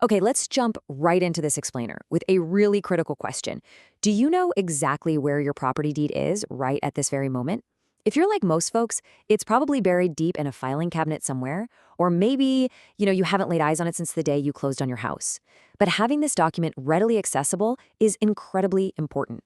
Okay, let's jump right into this explainer with a really critical question. Do you know exactly where your property deed is right at this very moment? If you're like most folks, it's probably buried deep in a filing cabinet somewhere, or maybe, you haven't laid eyes on it since the day you closed on your house. But having this document readily accessible is incredibly important.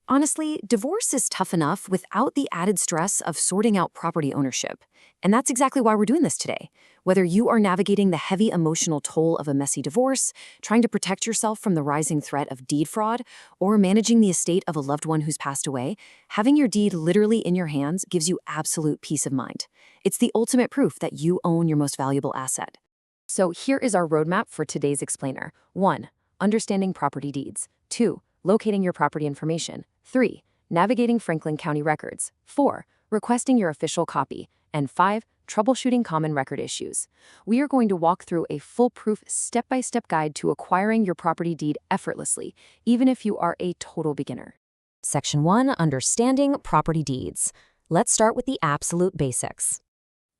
Honestly, divorce is tough enough without the added stress of sorting out property ownership. And that's exactly why we're doing this today. Whether you are navigating the heavy emotional toll of a messy divorce, trying to protect yourself from the rising threat of deed fraud, or managing the estate of a loved one who's passed away, having your deed literally in your hands gives you absolute peace of mind. It's the ultimate proof that you own your most valuable asset. So here is our roadmap for today's explainer. 1. Understanding property deeds. 2. Locating your property information. 3. Navigating Franklin County records. 4. Requesting your official copy. And 5. Troubleshooting common record issues. We are going to walk through a foolproof step-by-step guide to acquiring your property deed effortlessly, even if you are a total beginner. Section 1, Understanding Property Deeds. Let's start with the absolute basics.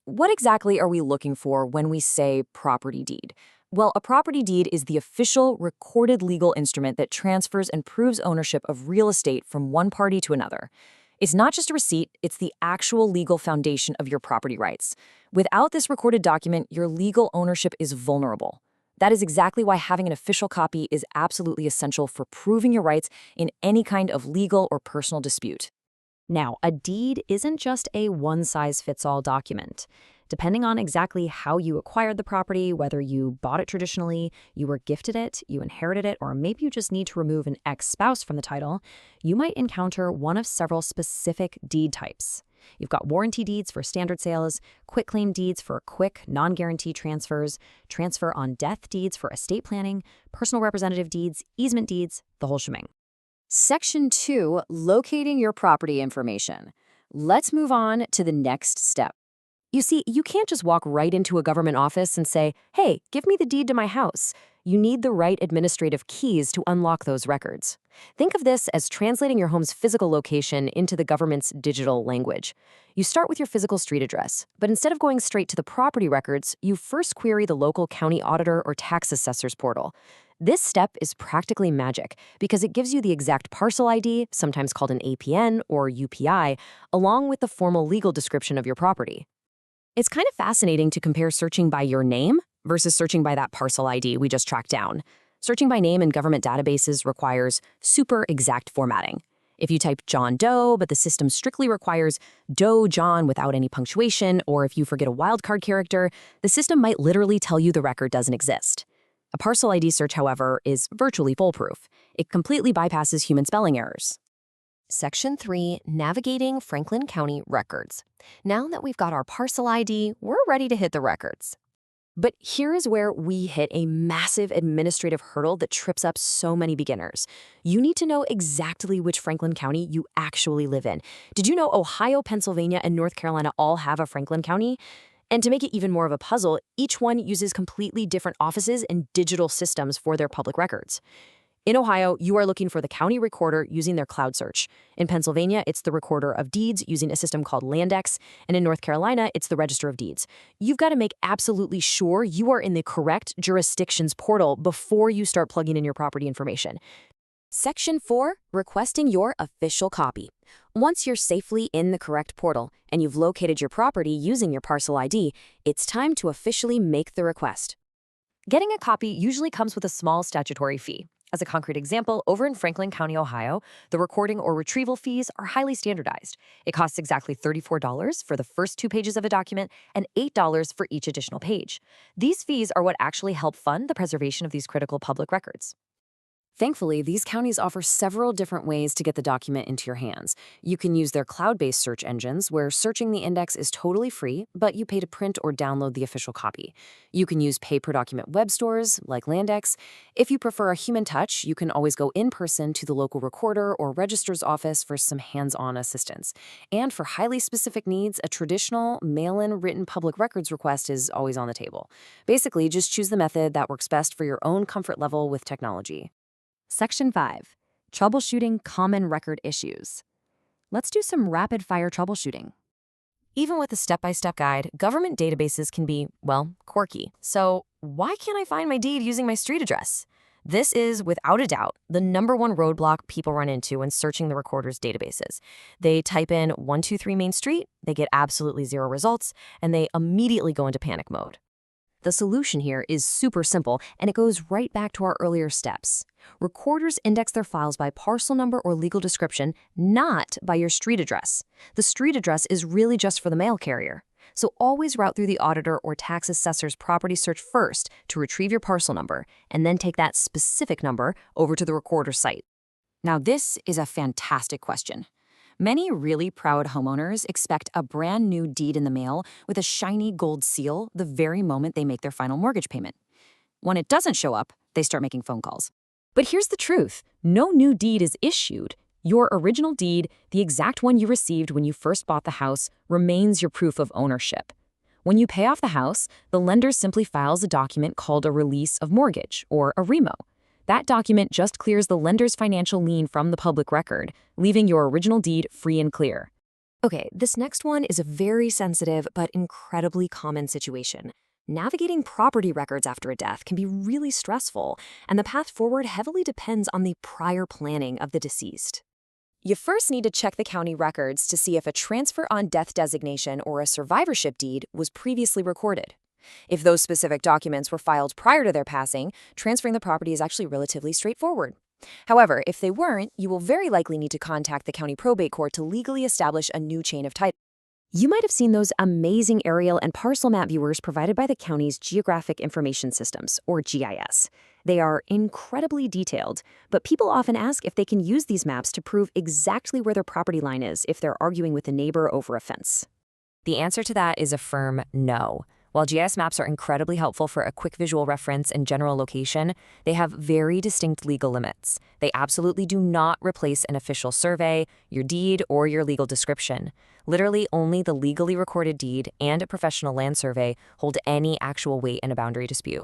What exactly are we looking for when we say property deed? Well, a property deed is the official, recorded legal instrument that transfers and proves ownership of real estate from one party to another. It's not just a receipt, it's the actual legal foundation of your property rights. Without this recorded document, your legal ownership is vulnerable. That is exactly why having an official copy is absolutely essential for proving your rights in any kind of legal or personal dispute. Now, a deed isn't just a one-size-fits-all document. Depending on exactly how you acquired the property, whether you bought it traditionally, you were gifted it, you inherited it, or maybe you just need to remove an ex-spouse from the title, you might encounter one of several specific deed types. You've got warranty deeds for standard sales, quitclaim deeds for quick, non-guarantee transfers, transfer on death deeds for estate planning, personal representative deeds, easement deeds, the whole shebang. Section 2, Locating your property information. Let's move on to the next step. You see, you can't just walk right into a government office and say, "Hey, give me the deed to my house." You need the right administrative keys to unlock those records. Think of this as translating your home's physical location into the government's digital language. You start with your physical street address, but instead of going straight to the property records, you first query the local county auditor or tax assessor's portal. This step is practically magic because it gives you the exact parcel ID, sometimes called an APN or UPI, along with the formal legal description of your property. It's kind of fascinating to compare searching by your name versus searching by that parcel ID we just tracked down. Searching by name in government databases requires super exact formatting. If you type John Doe, but the system strictly requires Doe John without any punctuation, or if you forget a wildcard character, the system might literally tell you the record doesn't exist. A parcel ID search, however, is virtually foolproof. It completely bypasses human spelling errors. Section 3, Navigating Franklin County Records. Now that we've got our parcel ID, we're ready to hit the records. But here is where we hit a massive administrative hurdle that trips up so many beginners. You need to know exactly which Franklin County you actually live in. Did you know Ohio, Pennsylvania, and North Carolina all have a Franklin County? And to make it even more of a puzzle, each one uses completely different offices and digital systems for their public records. In Ohio, you are looking for the county recorder using their cloud search. In Pennsylvania, it's the recorder of deeds using a system called Landex. And in North Carolina, it's the Register of Deeds. You've got to make absolutely sure you are in the correct jurisdiction's portal before you start plugging in your property information. Section 4, Requesting your official copy. Once you're safely in the correct portal and you've located your property using your parcel ID, it's time to officially make the request. Getting a copy usually comes with a small statutory fee. As a concrete example, over in Franklin County, Ohio, the recording or retrieval fees are highly standardized. It costs exactly $34 for the first 2 pages of a document and $8 for each additional page. These fees are what actually help fund the preservation of these critical public records. Thankfully, these counties offer several different ways to get the document into your hands. You can use their cloud-based search engines, where searching the index is totally free, but you pay to print or download the official copy. You can use pay-per-document web stores, like Landex. If you prefer a human touch, you can always go in person to the local recorder or registrar's office for some hands-on assistance. And for highly specific needs, a traditional mail-in written public records request is always on the table. Basically, just choose the method that works best for your own comfort level with technology. Section 5, Troubleshooting Common Record Issues. Let's do some rapid-fire troubleshooting. Even with a step-by-step guide, government databases can be, well, quirky. So why can't I find my deed using my street address? This is, without a doubt, the #1 roadblock people run into when searching the recorder's databases. They type in 123 Main Street, they get absolutely zero results, and they immediately go into panic mode. The solution here is super simple, and it goes right back to our earlier steps. Recorders index their files by parcel number or legal description, not by your street address. The street address is really just for the mail carrier. So always route through the auditor or tax assessor's property search first to retrieve your parcel number, and then take that specific number over to the recorder site. Now, this is a fantastic question. Many really proud homeowners expect a brand new deed in the mail with a shiny gold seal the very moment they make their final mortgage payment. When it doesn't show up, they start making phone calls. But here's the truth. No new deed is issued. Your original deed, the exact one you received when you first bought the house, remains your proof of ownership. When you pay off the house, the lender simply files a document called a release of mortgage, or a REMO. That document just clears the lender's financial lien from the public record, leaving your original deed free and clear. Okay, this next one is a very sensitive but incredibly common situation. Navigating property records after a death can be really stressful, and the path forward heavily depends on the prior planning of the deceased. You first need to check the county records to see if a transfer on death designation or a survivorship deed was previously recorded. If those specific documents were filed prior to their passing, transferring the property is actually relatively straightforward. However, if they weren't, you will very likely need to contact the county probate court to legally establish a new chain of title. You might have seen those amazing aerial and parcel map viewers provided by the county's Geographic Information Systems, or GIS. They are incredibly detailed, but people often ask if they can use these maps to prove exactly where their property line is if they're arguing with a neighbor over a fence. The answer to that is a firm no. While GIS maps are incredibly helpful for a quick visual reference and general location, they have very distinct legal limits. They absolutely do not replace an official survey, your deed, or your legal description. Literally, only the legally recorded deed and a professional land survey hold any actual weight in a boundary dispute.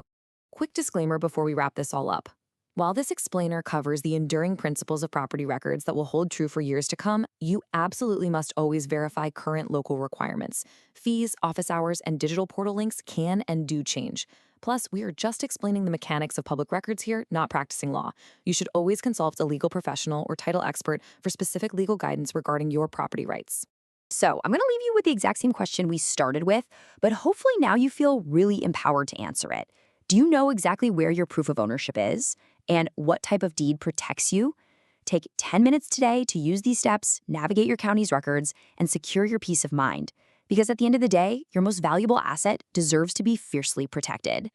Quick disclaimer before we wrap this all up. While this explainer covers the enduring principles of property records that will hold true for years to come, you absolutely must always verify current local requirements. Fees, office hours, and digital portal links can and do change. Plus, we are just explaining the mechanics of public records here, not practicing law. You should always consult a legal professional or title expert for specific legal guidance regarding your property rights. So, I'm going to leave you with the exact same question we started with, but hopefully now you feel really empowered to answer it. Do you know exactly where your proof of ownership is and what type of deed protects you? Take 10 minutes today to use these steps, navigate your county's records, and secure your peace of mind. Because at the end of the day, your most valuable asset deserves to be fiercely protected.